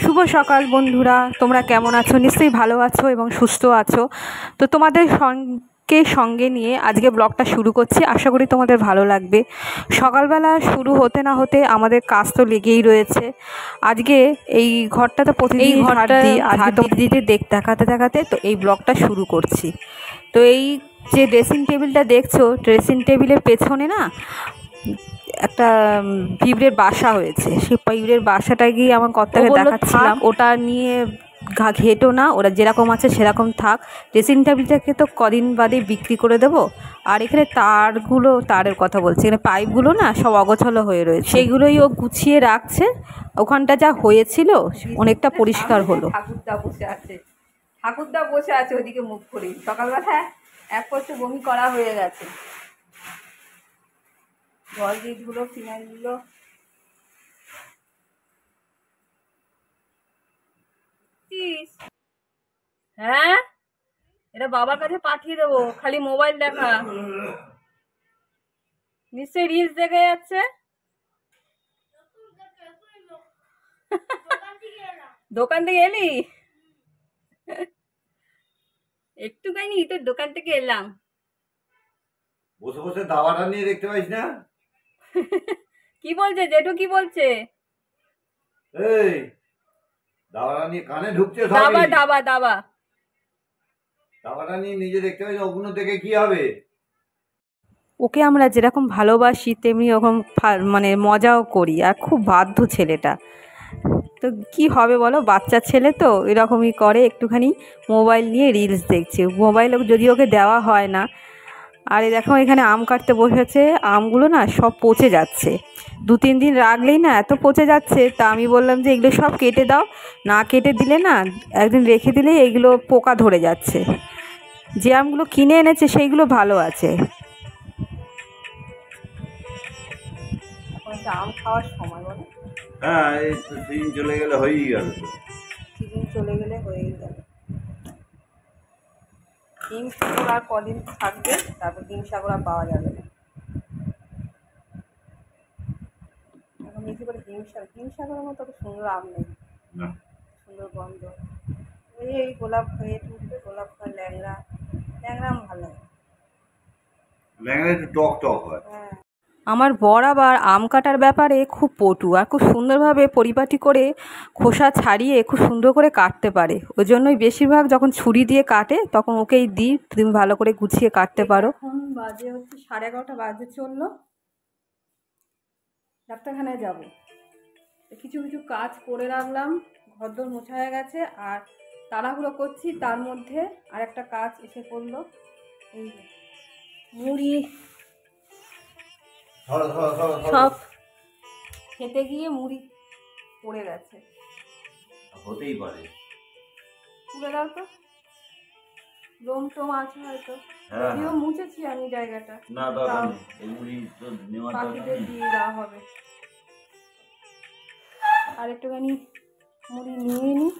শুভ সকাল বন্ধুরা, তোমরা কেমন আছো? নিশ্চয়ই ভালো আছো এবং সুস্থ আছো। তো তোমাদের সঙ্গে নিয়ে আজকে ব্লগটা শুরু করছি। আশা করি তোমাদের ভালো লাগবে। সকালবেলা শুরু হতে না হতে আমাদের কাজ তো লেগেই রয়েছে। আজকে এই ঘরটা তো প্রতিদিন দিতে দেখাতে দেখাতে তো এই ব্লগটা শুরু করছি। তো এই যে ড্রেসিং টেবিলটা দেখছো, ড্রেসিং টেবিলের পেছনে না একটা পিঁপড়ের বাসা হয়েছে। সেই পিঁপড়ের বাসাটা গিয়ে আমার কর্তাকে দেখাচ্ছিলাম, ওটা নিয়ে ঘেটো না, ওরা যেরকম আছে সেরকম থাক। ড্রেসিং টেবিলটাকে তো কদিন বাদে বিক্রি করে দেবো। আর এখানে তারের কথা বলছি, এখানে পাইপগুলো না সব অগোছালো হয়ে রয়েছে, সেইগুলোই ও গুছিয়ে রাখছে। ওখানটা যা হয়েছিল অনেকটা পরিষ্কার হলো। ঠাকুরদা বসে আছে ওইদিকে মুখ করে। সকালবেলা এক পয়সা বমি করা হয়ে গেছে। জল দিয়ে ধুলো, ফিনাইল দিলো। হ্যাঁ, এটা বাবার কাছে পাঠিয়ে দেবো। খালি মোবাইল দেখা, নিশ্চয়ই রিলস দেখে যাচ্ছে। দোকান থেকে এলি? একটুখানি তো দোকান থেকে এলাম। বসে বসে দাওয়াটা নিয়ে দেখতে পাইস না? কি বলছে জেঠু? কি বলছে? এই দাওয়াটা নিয়ে কানে ঢুকছে। দাবা দাবা দাবা দাওয়াটা নিয়ে নিজে দেখতে পাইস, ওগুলো দেখে কি হবে? ওকে আমরা যেরকম ভালোবাসি তেমনি ওরকম মানে মজাও করি। আর খুব বাধ্য ছেলেটা। তো কি হবে বলো, বাচ্চা ছেলে তো এরকমই করে, একটুখানি মোবাইল নিয়ে রিলস দেখছে। মোবাইল যদি ওকে দেওয়া হয় না। আর দেখো এখানে আম কাটতে বসেছে। আমগুলো না সব পচে যাচ্ছে, 2-3 দিন রাখলেই না এত পচে যাচ্ছে। তা আমি বললাম যে এগুলো সব কেটে দাও, না কেটে দিলে না একদিন রেখে দিলেই এইগুলো পোকা ধরে যাচ্ছে। যে আমগুলো কিনে এনেছে সেইগুলো ভালো আছে। এখন আম খাওয়ার সময় বলো? হ্যাঁ, এই সিজন চলে গেলে হয়েই গেল। সিজন চলে গেলে হয়েই গেল। ডিম সাগর আর কদিন থাকবে, তারপর ডিম সাগর আর পাওয়া যাবে না। এখন বেশি করে ডিম সাগরের মতো তো সুন্দর আম নেই, সুন্দর গন্ধ। এই গোলাপ হয়ে উঠবে, গোলাপ হয় ল্যাংড়া আম ভালো লাগে। ল্যাংড়া একটু টক টক হয়। হ্যাঁ, আমার বর আবার আম কাটার ব্যাপারে খুব পটু, আর খুব সুন্দরভাবে পরিপাটি করে খোসা ছাড়িয়ে খুব সুন্দর করে কাটতে পারে। ওই জন্যই বেশিরভাগ যখন ছুরি দিয়ে কাটে তখন ওকেই দিই, তুমি ভালো করে গুছিয়ে কাটতে পারো। এখন বাজে হচ্ছে 11:30 বাজে চললো। ডাক্তারখানায় যাব। কিছু কিছু কাজ করে রাখলাম, ঘরদোর মোছা হয়ে গেছে। আর তাড়াহুড়ো করছি, তার মধ্যে আর একটা কাজ এসে পড়লো। এই মুড়ি সব খেতে গিয়ে মুড়ি পড়ে গেছে। হতেই পারে, তুলে দাও তো, লোম টোম আছে হয়তো। যদিও মুছেছি আমি জায়গাটা, না দরকার নেই, এই মুড়ি তো নেওয়ার দরকার পাখিদের নেই। দিয়ে দেওয়া হবে। আর একটুখানি মুড়ি নিয়ে নিই,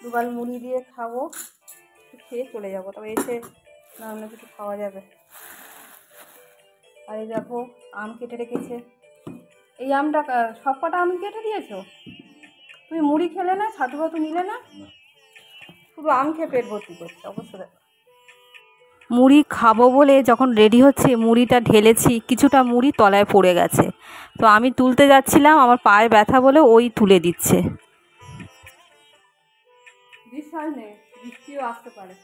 দুবার মুড়ি দিয়ে খাবো, খেয়ে চলে যাবো। তবে এসে না অন্য কিছু খাওয়া যাবে। আর এই দেখো আম কেটে রেখেছে। এই আমটা সব কটা আম কেটে দিয়েছো? তুমি মুড়ি খেলে না, ছাতু ফাতু নিলে না, শুধু আম খেয়ে পেট ভর্তি করছে অবশ্য। দেখো মুড়ি খাবো বলে যখন রেডি হচ্ছে, মুড়িটা ঢেলেছি, কিছুটা মুড়ি তলায় পড়ে গেছে। তো আমি তুলতে যাচ্ছিলাম, আমার পায়ে ব্যথা বলে ওই তুলে দিচ্ছে। বিশ্বাস নেই, বৃষ্টিও আসতে পারে,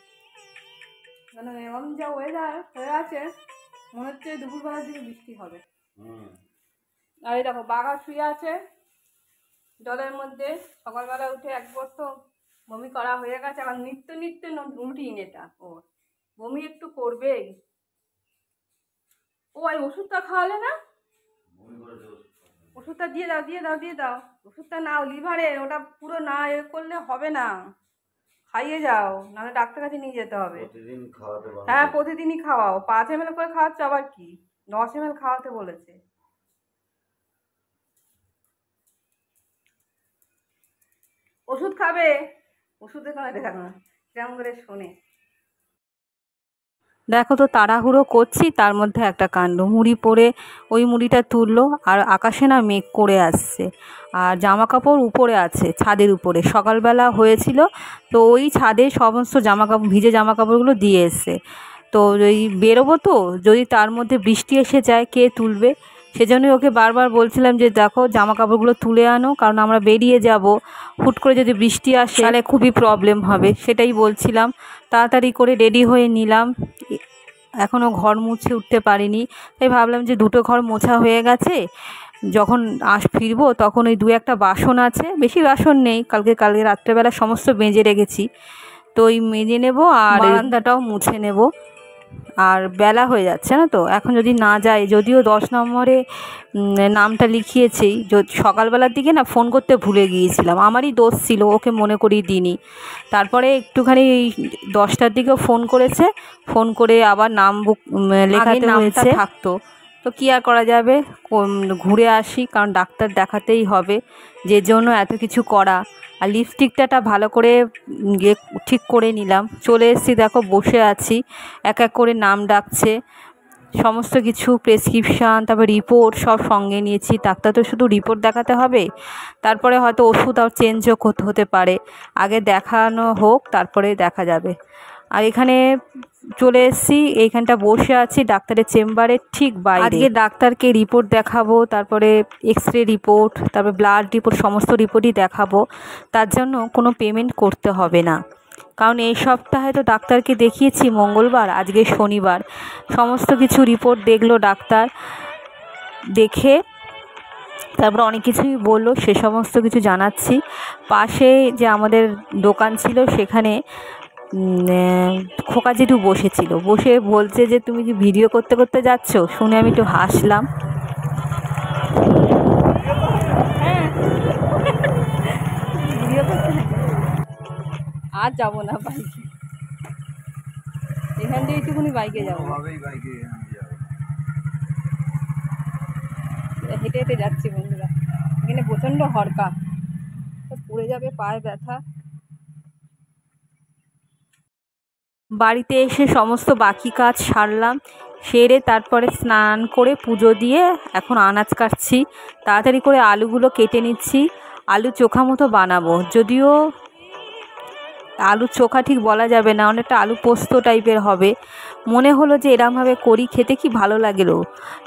মানে এমন যা ওয়েদার হয়ে আছে, মনে হচ্ছে দুপুরবেলার দিকে বৃষ্টি হবে। আর এই দেখো বাঘা শুয়ে আছে জলের মধ্যে। সকালবেলা উঠে এক বস্ত বমি করা হয়ে গেছে। আবার নিত্য নিত্য রুটিন এটা ওর, বমি একটু করবেই। ও এই ওষুধটা খাওয়ালে না? ওষুধটা দিয়ে দাও দিয়ে দাও দিয়ে দাও। ওষুধটা নাও, লিভারে ওটা পুরো না এ করলে হবে না, খাইয়ে যাও, নাহলে ডাক্তার কাছে নিয়ে যেতে হবে। হ্যাঁ, প্রতিদিনই খাওয়াও। 5 ml করে খাওয়াচ্ছ, আবার কি 10 ml খাওয়াতে বলেছে। ওষুধ খাবে, ওষুধের কথা দেখো না কেমন করে শোনে। দেখো তো তাড়াহুড়ো করছি, তার মধ্যে একটা কাণ্ড, মুড়ি পরে ওই মুড়িটা তুললো, আর আকাশে না মেঘ করে আসছে, আর জামা কাপড় উপরে আছে ছাদের উপরে, সকালবেলা হয়েছিল, তো ওই ছাদে সমস্ত জামা কাপড় ভিজে জামা কাপড়গুলো দিয়ে এসছে। তো ওই বেরোবো, তো যদি তার মধ্যে বৃষ্টি এসে যায় কে তুলবে, সেজন্যই ওকে বারবার বলছিলাম যে দেখো জামা কাপড়গুলো তুলে আনো, কারণ আমরা বেরিয়ে যাব, হুট করে যদি বৃষ্টি আসে তাহলে খুবই প্রবলেম হবে, সেটাই বলছিলাম। তাড়াতাড়ি করে রেডি হয়ে নিলাম, এখনও ঘর মুছে উঠতে পারিনি, তাই ভাবলাম যে দুটো ঘর মোছা হয়ে গেছে, যখন ফিরবো তখন ওই দু একটা বাসন আছে, বেশি বাসন নেই, কালকে রাত্রেবেলা সমস্ত মেজে রেখেছি, তো ওই মেজে নেব আর বারান্দাটাও মুছে নেব। আর বেলা হয়ে যাচ্ছে না, তো এখন যদি না যাই, যদিও 10 নম্বরে নামটা লিখিয়েছি, সকালবেলার দিকে না ফোন করতে ভুলে গিয়েছিলাম, আমারই দোষ ছিল, ওকে মনে করিয়ে দিইনি। তারপরে একটুখানি 10টার দিকে ফোন করেছে, ফোন করে আবার নাম লেখাতে হয়েছে, থাকতো তো কী আর করা যাবে, ঘুরে আসি, কারণ ডাক্তার দেখাতেই হবে, যে জন্য এত কিছু করা। আর লিপস্টিকটা ভালো করে ঠিক করে নিলাম, চলে এসেছি, দেখো বসে আছি, এক এক করে নাম ডাকছে, সমস্ত কিছু প্রেসক্রিপশান, তারপর রিপোর্ট সব সঙ্গে নিয়েছি, ডাক্তার তো শুধু রিপোর্ট দেখাতে হবে, তারপরে হয়তো ওষুধ আর চেঞ্জও হতে পারে, আগে দেখানো হোক তারপরে দেখা যাবে। আর এখানে চলে এসেছি, এইখানটা বসে আছি ডাক্তারের চেম্বারে ঠিক বাইরে। আজকে ডাক্তারকে রিপোর্ট দেখাবো, তারপরে এক্সরে রিপোর্ট, তারপরে ব্লাড রিপোর্ট, সমস্ত রিপোর্টই দেখাবো, তার জন্য কোনো পেমেন্ট করতে হবে না, কারণ এই সপ্তাহে তো ডাক্তারকে দেখিয়েছি মঙ্গলবার, আজকে শনিবার, সমস্ত কিছু রিপোর্ট দেখলো ডাক্তার, দেখে তারপর অনেক কিছুই বললো, সে সমস্ত কিছু জানাচ্ছি। পাশে যে আমাদের দোকান ছিল সেখানে খোকা জেঠু বসেছিল, বসে বলছে যে তুমি কি ভিডিও করতে করতে যাচ্ছ, শুনে আমি একটু হাসলাম। ভিডিও করতে আর যাবো না বাইকে, এখান থেকে একটুখানি বাইকে যাবো, হেঁটে হেঁটে যাচ্ছি বন্ধুরা, এখানে প্রচণ্ড হরকা, পড়ে যাবে, পায়ে ব্যথা। বাড়িতে এসে সমস্ত বাকি কাজ সারলাম, সেরে তারপরে স্নান করে পুজো দিয়ে এখন আনাজ কাটছি, তাড়াতাড়ি করে আলুগুলো কেটে নিচ্ছি, আলু চোখা মতো বানাবো, যদিও আলু চোখা ঠিক বলা যাবে না, অনেকটা আলু পোস্ত টাইপের হবে, মনে হলো যে এরমভাবে করি, খেতে কি ভালো লাগলো,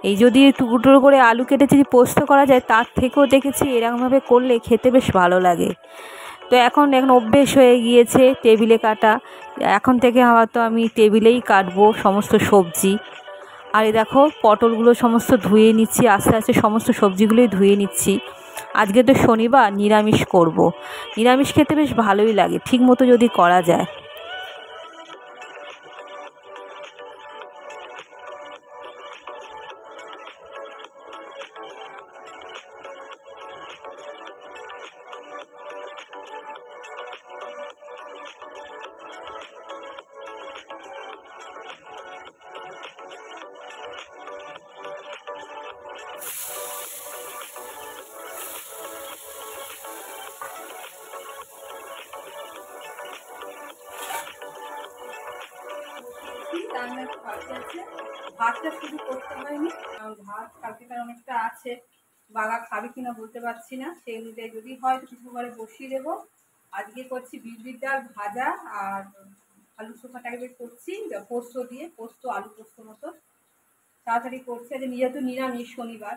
এই যদি টুকরো করে আলু কেটে যদি পোস্ত করা যায়, তার থেকেও দেখেছি এরকমভাবে করলে খেতে বেশ ভালো লাগে। তো এখন অভ্যেস হয়ে গিয়েছে টেবিলে কাটা, এখন থেকে হয়তো আমি টেবিলেই কাটবো সমস্ত সবজি। আর এই দেখো পটলগুলো সমস্ত ধুয়ে নিচ্ছি, আস্তে আস্তে সমস্ত সবজিগুলোই ধুয়ে নিচ্ছি, আজকে তো শনিবার, নিরামিষ করব, নিরামিষ খেতে বেশ ভালোই লাগে ঠিক মতো যদি করা যায়। ভাতটা শুধু করতে হয়নি, কারণ ভাত কালকেকার অনেকটা আছে, বাবা খাবে কিনা বলতে পারছি না, সেই অনুযায়ী যদি হয় কিছু করে বসিয়ে দেবো। আজকে করছি বিউলির ডাল ভাজা আর আলু চোখা টাইপের করছি, পোস্ত দিয়ে, পোস্ত আলু পোস্ত মতো তাড়াতাড়ি করছি, আজ যেহেতু নিরামিষ শনিবার।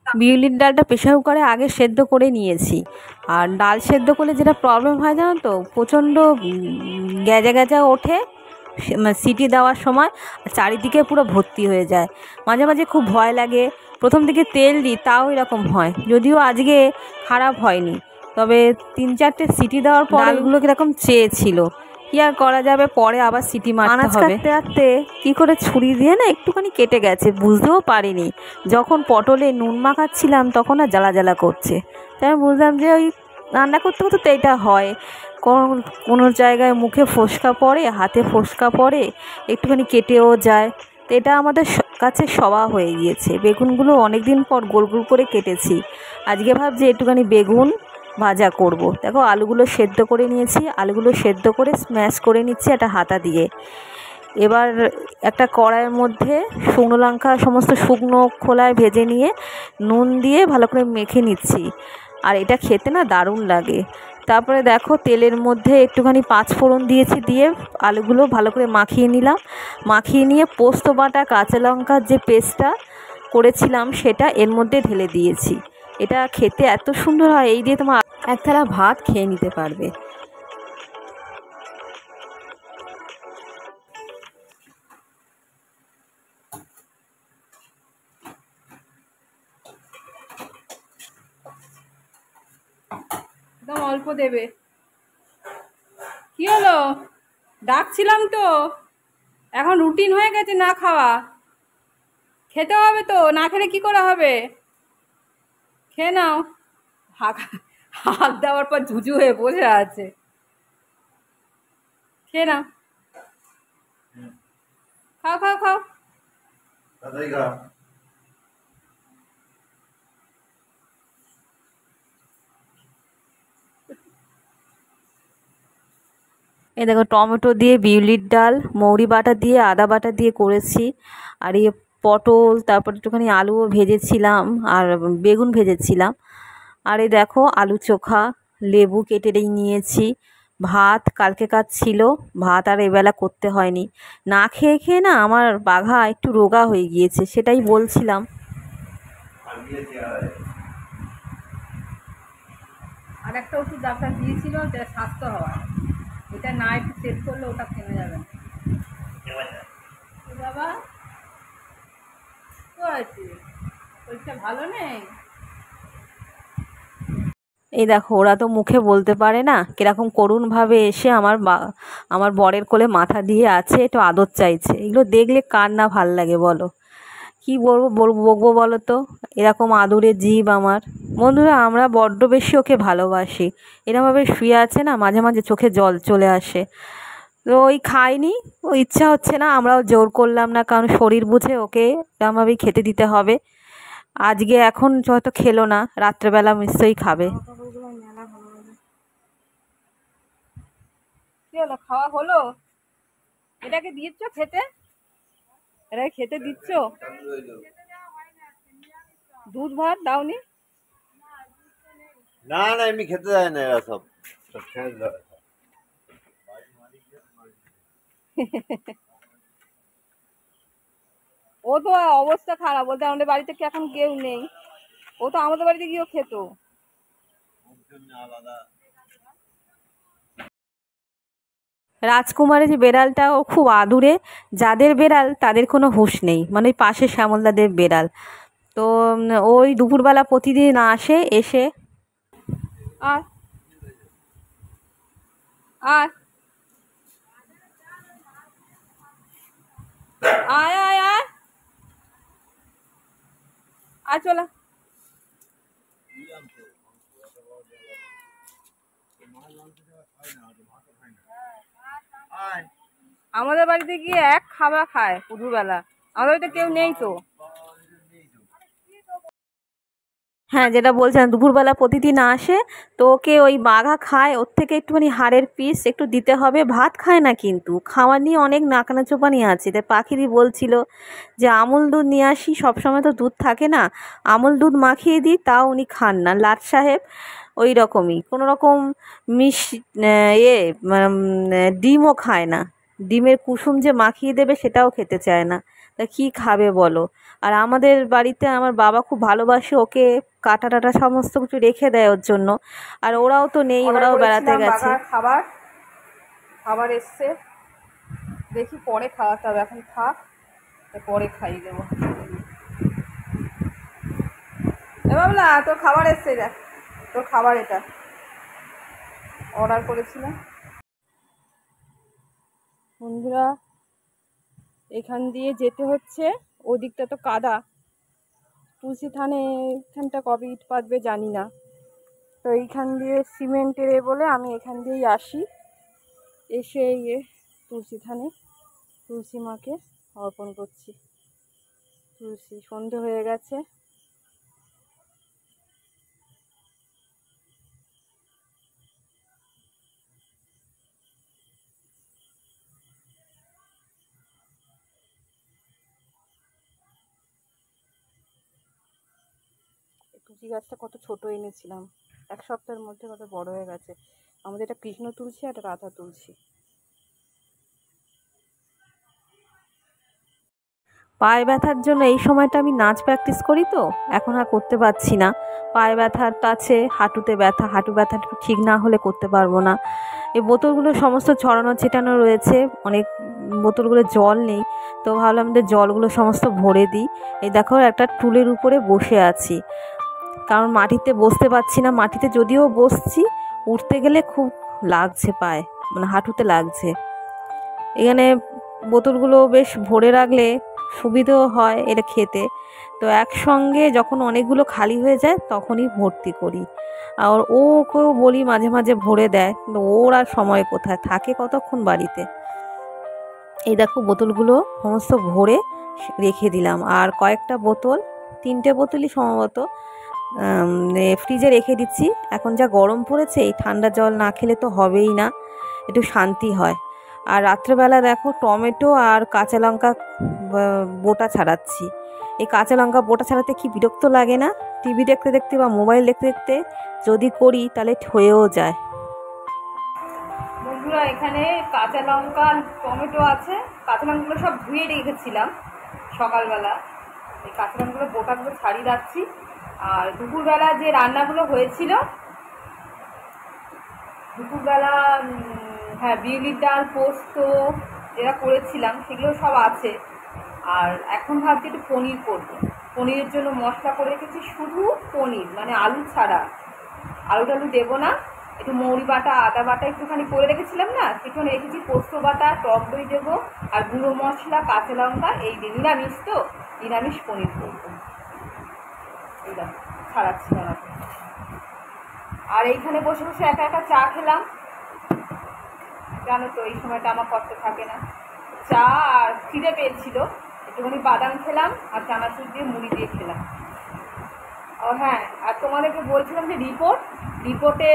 বিউলির ডালটা প্রেশার কুকারে আগে সেদ্ধ করে নিয়েছি, আর ডাল সেদ্ধ করলে যেটা প্রবলেম হয় জানো তো, প্রচণ্ড গ্যাজা গ্যাজা ওঠে সিটি দেওয়ার সময়, চারিদিকে পুরো ভর্তি হয়ে যায়, মাঝে মাঝে খুব ভয় লাগে, প্রথম দিকে তেল দিই তাও এরকম হয়, যদিও আজকে খারাপ হয়নি, তবে 3-4টে সিটি দেওয়ার পর ডালগুলো কীরকম চেয়েছিল, কী আর করা যাবে, পরে আবার সিটি মারতে হবে। কাটতে কাটতে কী করে ছুরি দিয়ে না একটুখানি কেটে গেছে, বুঝতেও পারিনি, যখন পটলে নুন মাখাচ্ছিলাম তখন আর জ্বালা জ্বালা করছে, তাই আমি বুঝলাম যে ওই রান্না করতে করতে তো এটা হয়, কোনো জায়গায় মুখে ফোসকা পড়ে, হাতে ফোসকা পড়ে, একটুখানি কেটেও যায়, তো এটা আমাদের কাছে স্বভাব হয়ে গিয়েছে। বেগুনগুলো অনেক দিন পর গোল গোল করে কেটেছি, আজকে ভাবছি একটুখানি বেগুন ভাজা করব। দেখো আলুগুলো সেদ্ধ করে নিয়েছি, আলুগুলো সেদ্ধ করে স্ম্যাশ করে নিচ্ছি একটা হাতা দিয়ে। এবার একটা কড়াইয়ের মধ্যে শুকনো লঙ্কা সমস্ত শুকনো খোলায় ভেজে নিয়ে নুন দিয়ে ভালো করে মেখে নিচ্ছি। আর এটা খেতে না দারুণ লাগে। তারপরে দেখো তেলের মধ্যে একটুখানি পাঁচফোড়ন দিয়েছি, দিয়ে আলুগুলো ভালো করে মাখিয়ে নিলাম। মাখিয়ে নিয়ে পোস্ত বাটা কাঁচা লঙ্কার যে পেস্টটা করেছিলাম সেটা এর মধ্যে ঢেলে দিয়েছি। এটা খেতে এত সুন্দর হয়, এই দিয়ে তোমার এক থালা ভাত খেয়ে নিতে পারবে। একদম অল্প দেবে। কি হলো? ডাকছিলাম তো, এখন রুটিন হয়ে গেছে না খাওয়া। খেতে হবে তো, না খেলে কি করে হবে? খেয়ে নাও। হাঁক হাঁক দেওয়ার পর ঝুঝু হয়ে বসে আছে। খেয়ে নাও, খাও খাও খাও। তাড়াতাড়ি খা। এই দেখো টমেটো দিয়ে বিউলির ডাল মৌরি বাটা দিয়ে আদা বাটা দিয়ে করেছি। আর এই পটল, তারপর একটুখানি আলুও ভেজেছিলাম আর বেগুন ভেজেছিলাম। আর এই দেখো আলু চোখা, লেবু কেটে নিয়েছি। ভাত কালকেকার ছিল, ভাত আর এবেলা করতে হয়নি। না খেয়ে খেয়ে না আমার বাঘা একটু রোগা হয়ে গিয়েছে, সেটাই বলছিলাম। আর একটা ওষুধ ডাক্তার দিয়েছিল যেটা স্বাস্থ্য হওয়ার, এটা না একটু সেট করলে ওটা থেমে যাবে না। বাবা তো আছে, শরীরটা ভালো নেই। এই দেখো ওরা তো মুখে বলতে পারে না, কিরকম করুণভাবে এসে আমার বরের কোলে মাথা দিয়ে আছে, একটু আদর চাইছে। এগুলো দেখলে কার না ভাল লাগে বলো? কি বকবো বলো তো? এরকম আদুরে জীব আমার। বন্ধুরা আমরা বড্ড বেশি ওকে ভালোবাসি। এরমভাবে শুয়ে আছে না, মাঝে মাঝে চোখে জল চলে আসে। তো ওই খায়নি, ও ইচ্ছা হচ্ছে না, আমরাও জোর করলাম না, কারণ শরীর বুঝে ওকে এরমভাবেই খেতে দিতে হবে। আজকে এখন হয়তো খেলো না, রাত্রেবেলা নিশ্চয়ই খাবে। কি হলো, খাওয়া হলো? এটাকে দিচ্ছ খেতে? এটাকে খেতে দিচ্ছ? দুধ ভাত দাওনি? না না, এমনি খেতে দেয় না এরা সব। সব ছেড়ে দিল। ও তো অবস্থা খারাপ, বলতে আমাদের বাড়িতে কি এখন কেউ নেই? ও তো আমাদের বাড়িতে গিয়েও খেত। রাজকুমারের যে বেড়ালটা ও খুব আদুরে, যাদের বেড়াল তাদের কোনো হুঁশ নেই, মানে ওই পাশে শ্যামলদাদের বেড়াল। তো ওই দুপুরবেলা প্রতিদিন আসে, এসে আর আর আয় আয় আয় আয় চলা। আমাদের বাড়িতে গিয়ে এক খাবার খায় দুপুরবেলা, আমাদের বাড়িতে কেউ নেই তো। হ্যাঁ, যেটা বলছিলাম, দুপুরবেলা প্রতিদিন আসে, তো ওকে ওই বাঘা খায়, ওর থেকে একটুখানি হাড়ের পিস একটু দিতে হবে। ভাত খায় না, কিন্তু খাওয়া নিয়ে অনেক নাকানাচোপানি আছে। তাই পাখিদি বলছিল যে আমুল দুধ নিয়ে আসি, সবসময় তো দুধ থাকে না, আমুল দুধ মাখিয়ে দিই, তাও উনি খান না। লাট সাহেব ওই রকমই, কোনো রকম মিশ ডিমও খায় না। ডিমের কুসুম যে মাখিয়ে দেবে সেটাও খেতে চায় না। তা কী খাবে বলো? আর আমাদের বাড়িতে আমার বাবা খুব ভালোবাসে ওকে, কাটা টাটা সমস্ত কিছু রেখে দেয় ওর জন্য। আর ওরাও তো নেই, ওরাও বেড়াতে গেছে। খাবার খাবার এসছে, দেখি পরে খাওয়াতে হবে, এখন থাক, পরে খাইয়ে দেবো। এ বাবলা, তোর খাবার এসছে, দেখ তোর খাবার, এটা অর্ডার করেছিলাম। বন্ধুরা এখান দিয়ে যেতে হচ্ছে, ওদিকটা তো কাদা, তুলসী থানে এখানটা কবে ইট পাতবে জানি না। তো এইখান দিয়ে সিমেন্টের বলে আমি এখান দিয়েই আসি, এসে তুলসী থানে তুলসী মাকে অর্পণ করছি। তুলসী সন্ধে হয়ে গেছে। তুলসী গাছটা কত ছোট এনেছিলাম, 1 সপ্তাহের মধ্যে কত বড় হয়ে গেছে। আমাদের এটা কৃষ্ণ তুলসী আর এটা রাধা তুলসী। পায়ে ব্যথার জন্য এই সময়টা আমি নাচ প্র্যাকটিস করি, তো এখন আর করতে পারছি না। পায়ে ব্যথাটা আছে, হাঁটুতে ব্যথা, হাঁটু ব্যথাটা ঠিক না হলে করতে পারবো না। এই বোতলগুলো সমস্ত ছড়ানো ছিটানো রয়েছে, অনেক বোতলগুলো জল নেই, তো ভাবলাম যে জলগুলো সমস্ত ভরে দিই। এই দেখো একটা টুলের উপরে বসে আছি, কারণ মাটিতে বসতে পারছি না। মাটিতে যদিও বসছি, উঠতে গেলে খুব লাগছে পায়ে, মানে হাঁটুতে লাগছে। এখানে বোতলগুলো বেশ ভরে রাখলে সুবিধেও হয় এটা খেতে, তো একসঙ্গে যখন অনেকগুলো খালি হয়ে যায় তখনই ভর্তি করি। আর ওকেও বলি মাঝে মাঝে ভরে দেয়, কিন্তু ওর আর সময় কোথায়, থাকে কতক্ষণ বাড়িতে। এই দেখো বোতলগুলো সমস্ত ভরে রেখে দিলাম, আর কয়েকটা বোতল, 3টে বোতলই সম্ভবত ফ্রিজে রেখে দিচ্ছি। এখন যা গরম পড়েছে, এই ঠান্ডা জল না খেলে তো হবেই না, একটু শান্তি হয়। আর রাত্রেবেলা দেখো টমেটো আর কাঁচা লঙ্কা বোটা ছাড়াচ্ছি। এই কাঁচা লঙ্কা বোটা ছাড়াতে কি বিরক্ত লাগে না? টিভি দেখতে দেখতে বা মোবাইল দেখতে দেখতে যদি করি তাহলে হয়েও যায়। বন্ধুরা, এখানে কাঁচা লঙ্কা টমেটো আছে। কাঁচা লঙ্কাগুলো সব ধুয়ে রেখেছিলাম সকালবেলা, এই কাঁচা লঙ্কাগুলো বোটাগুলো ছাড়িয়ে রাখছি। আর দুপুরবেলা যে রান্নাগুলো হয়েছিল, দুপুরবেলা হ্যাঁ বিউলির ডাল, পোস্ত যেটা করেছিলাম সেগুলো সব আছে। আর এখন ভাবছি একটু পনির করবো। পনিরের জন্য মশলা করে রেখেছি, শুধু পনির, মানে আলু ছাড়া, আলু টালু দেবো না। একটু মৌরি বাটা, আদা বাটা একটুখানি করে রেখেছিলাম না, সেখানে রেখেছি পোস্ত বাটা, টক দই দেবো, আর গুঁড়ো মশলা, কাঁচা লঙ্কা। এই নিরামিষ তো, নিরামিষ পনির করবো। এই দেখো ছাড়াচ্ছি না। আর এইখানে বসে বসে একা একা চা খেলাম। জানো তো এই সময়টা আমার করতে থাকে না। চা আর খিদে পেয়েছিল, একটুখানি বাদাম খেলাম আর চানাচুর দিয়ে মুড়ি দিয়ে খেলাম। ও হ্যাঁ, আর তোমাদেরকে বলছিলাম যে রিপোর্টে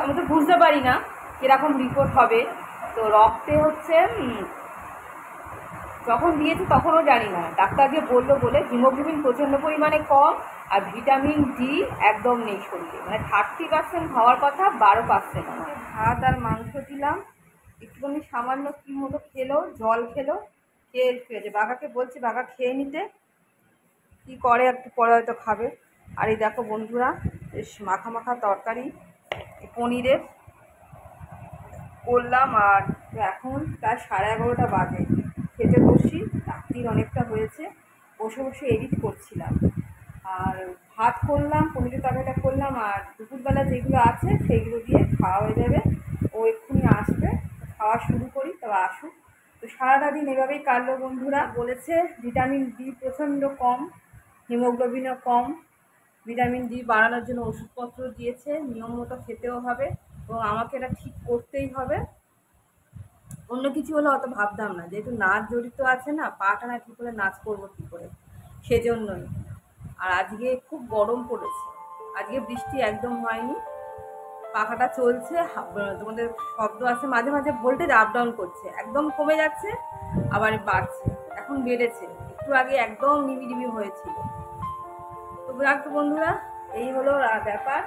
আমি তো বুঝতে পারি না কীরকম রিপোর্ট হবে। তো রক্তে হচ্ছে যখন দিয়েছি তখনও জানি না, ডাক্তার যে বললো বলে হিমোগ্লোবিন প্রচণ্ড পরিমাণে কম, আর ভিটামিন ডি একদম নেই শরীরে, মানে 30% হওয়ার কথা 12% আমার। ভাত আর মাংস দিলাম, একটুখানি সামান্য কি মতো খেলো, জল খেলো, খেয়ে শুয়েছে। বাঘাকে বলছি বাঘা খেয়ে নিতে, কী করে একটু পরে হয়তো খাবে। আর এই দেখো বন্ধুরা, বেশ মাখা মাখা তরকারি পনিরের করলাম। আর এখন প্রায় 11:30 বাজে, খেতে বসি, রাত্রির অনেকটা হয়েছে। বসে বসে এডিট করছিলাম, আর ভাত করলাম, পনিরের তরকারিটা করলাম, আর দুপুরবেলা যেগুলো আছে সেইগুলো দিয়ে খাওয়া হয়ে যাবে। ও এক্ষুনি আসবে, খাওয়া শুরু করি, তবে আসুক। তো সারাটা দিন এভাবেই কাটলো বন্ধুরা। বলেছে ভিটামিন ডি প্রচণ্ড কম, হিমোগ্লোবিনও কম, ভিটামিন ডি বাড়ানোর জন্য ওষুধপত্র দিয়েছে, নিয়ম মতো খেতেও হবে, এবং আমাকে এটা ঠিক করতেই হবে। অন্য কিছু হলে অত ভাবতাম না, যেহেতু নাচ জড়িত আছে না, পাটা না ঠিক করে নাচ করবো কী করে, সেজন্যই। আর আজকে খুব গরম পড়েছে, আজকে বৃষ্টি একদম হয়নি, পাখাটা চলছে, তোমাদের শব্দ আছে মাঝে মাঝে, ভোল্টেজ আপ ডাউন করছে, একদম কমে যাচ্ছে আবার বাড়ছে, এখন বেড়েছে, একটু আগে একদম নিবিড়িবি হয়েছিল। তো যাক বন্ধুরা, এই হলো ব্যাপার।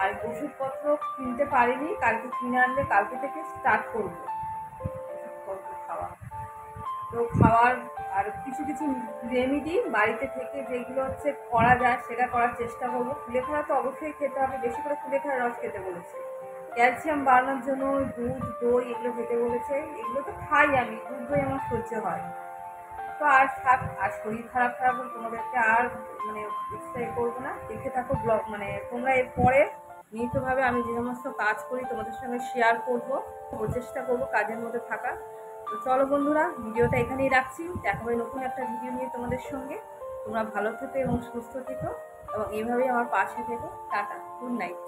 আর ওষুধপত্র কিনতে পারিনি, কালকে কিনে আনলে কালকে থেকে স্টার্ট করবো ওষুধপত্র খাওয়া। তো খাওয়ার আর কিছু কিছু রেমেডি বাড়িতে থেকে যেগুলো হচ্ছে করা যায় সেটা করার চেষ্টা করবো। কুলেখাড়া তো অবশ্যই খেতে হবে, বেশি করে কুলেখাড়া রস খেতে বলেছে। ক্যালসিয়াম বাড়ানোর জন্য দুধ, দই এগুলো খেতে বলেছে, এগুলো তো খাই আমি, দুধ দই আমার সহ্য হয়। তো আর থাক, আর শরীর খারাপ খারাপ হলে তোমাদেরকে আর মানে এক্সট্রা করবো না। দেখে থাকো ব্লগ, মানে তোমরা এরপরে নিয়মিতভাবে আমি যে সমস্ত কাজ করি তোমাদের সঙ্গে শেয়ার করবো, চেষ্টা করবো কাজের মধ্যে থাকা। তো চলো বন্ধুরা, ভিডিওটা এখানেই রাখছি, দেখা হবে নতুন একটা ভিডিও নিয়ে তোমাদের সঙ্গে। তোমরা ভালো থেকো এবং সুস্থ থেকো, এবং এইভাবেই আমার পাশে থেকো। Tata, good night.